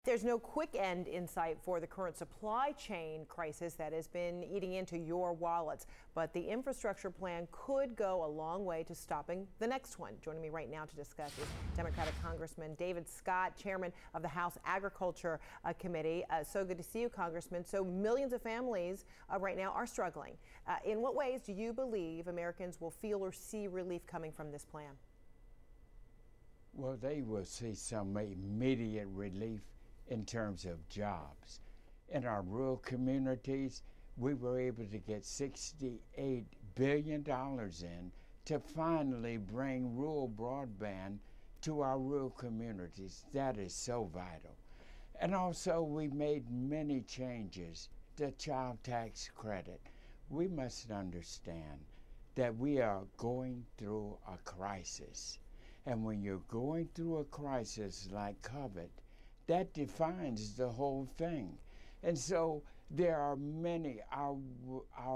There's no quick end in sight for the current supply chain crisis that has been eating into your wallets, but the infrastructure plan could go a long way to stopping the next one. Joining me right now to discuss is Democratic Congressman David Scott, chairman of the House Agriculture Committee. So good to see you, Congressman. So millions of families right now are struggling. In what ways do you believe Americans will feel or see relief coming from this plan? Well, they will see some immediate relief in terms of jobs. In our rural communities, we were able to get $68 billion in to finally bring rural broadband to our rural communities. That is so vital. And also, we made many changes. The child tax credit. We must understand that we are going through a crisis. And when you're going through a crisis like COVID, that defines the whole thing. And so there are many, our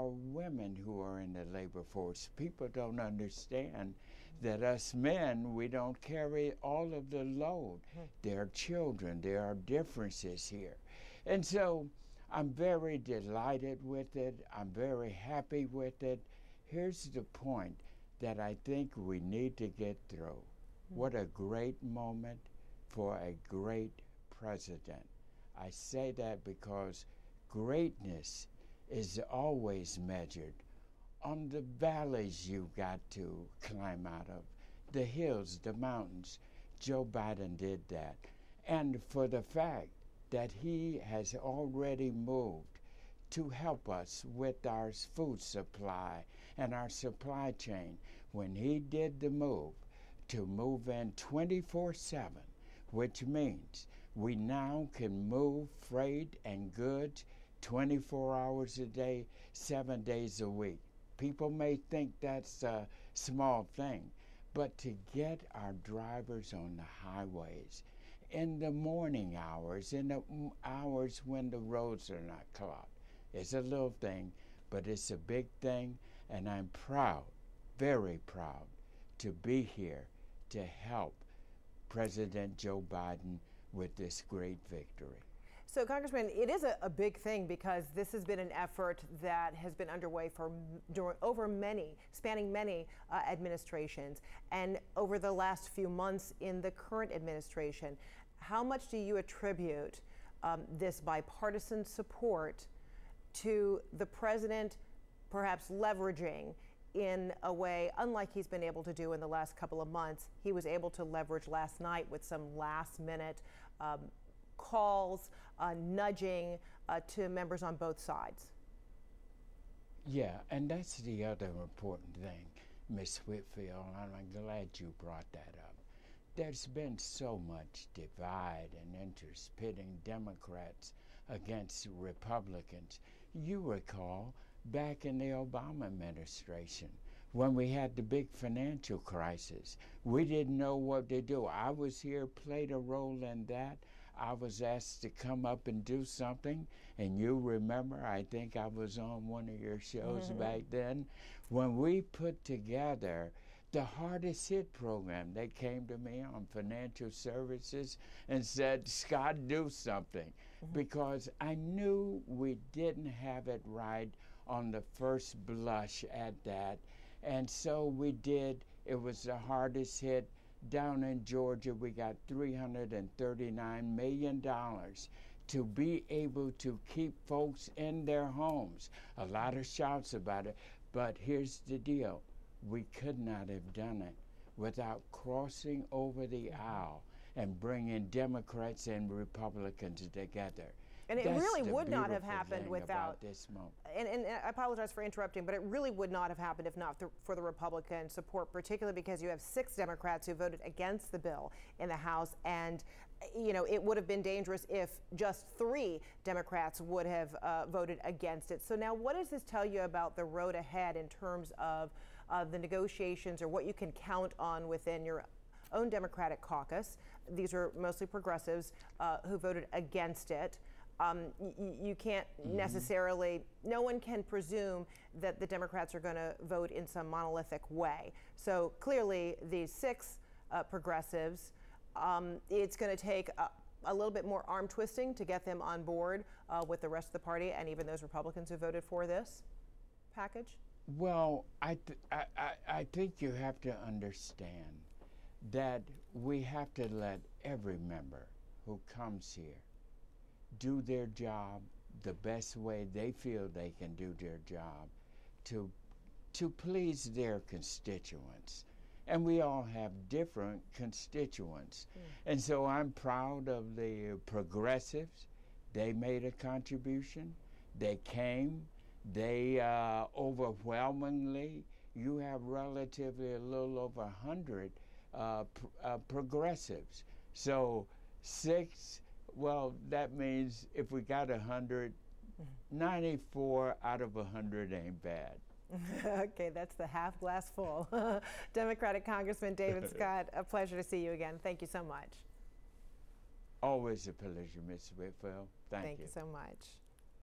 women who are in the labor force. People don't understand that us men, we don't carry all of the load. There are children, there are differences here. And so I'm very delighted with it. I'm very happy with it. Here's the point that I think we need to get through. What a great moment for a great president. I say that because greatness is always measured on the valleys you got to climb out of, the hills, the mountains. Joe Biden did that. And for the fact that he has already moved to help us with our food supply and our supply chain, when he did the move to move in 24/7, which means we now can move freight and goods 24 hours a day, 7 days a week. People may think that's a small thing, but to get our drivers on the highways in the morning hours, in the hours when the roads are not clogged, it's a little thing, but it's a big thing, and I'm proud, very proud, to be here to help President Joe Biden with this great victory. So, Congressman, it is a big thing because this has been an effort that has been underway spanning many administrations, and over the last few months in the current administration. How much do you attribute this bipartisan support to the president perhaps leveraging in a way unlike he's been able to do in the last couple of months? He was able to leverage last night with some last-minute calls, nudging to members on both sides. Yeah, and that's the other important thing, Ms. Whitfield, and I'm glad you brought that up. There's been so much divide and interest pitting Democrats against Republicans. You recall back in the Obama administration when we had the big financial crisis. We didn't know what to do. I was here, played a role in that. I was asked to come up and do something, and you remember, I think I was on one of your shows back then, when we put together the hardest hit program. They came to me on financial services and said, Scott, do something, because I knew we didn't have it right on the first blush at that. And so we did. It was the hardest hit. Down in Georgia, we got $339 million to be able to keep folks in their homes. A lot of shouts about it, but here's the deal. We could not have done it without crossing over the aisle and bringing Democrats and Republicans together. And it really would not have happened without this moment. And I apologize for interrupting, but it really would not have happened if not for the Republican support, particularly because you have 6 Democrats who voted against the bill in the House. And, you know, it would have been dangerous if just 3 Democrats would have voted against it. So now what does this tell you about the road ahead in terms of the negotiations, or what you can count on within your own Democratic caucus? These are mostly progressives who voted against it. You can't necessarily, no one can presume that the Democrats are going to vote in some monolithic way. So clearly these 6 progressives, it's going to take a little bit more arm twisting to get them on board with the rest of the party and even those Republicans who voted for this package? Well, I think you have to understand that we have to let every member who comes here do their job the best way they feel they can do their job to please their constituents. And we all have different constituents. And so I'm proud of the progressives. They made a contribution. They came. They overwhelmingly, you have relatively a little over 100 progressives. So 6, well, that means if we got 100, 94 out of 100 ain't bad. Okay, that's the half glass full. Democratic Congressman David Scott, a pleasure to see you again. Thank you so much. Always a pleasure, Ms. Whitfield. Thank you. Thank you so much.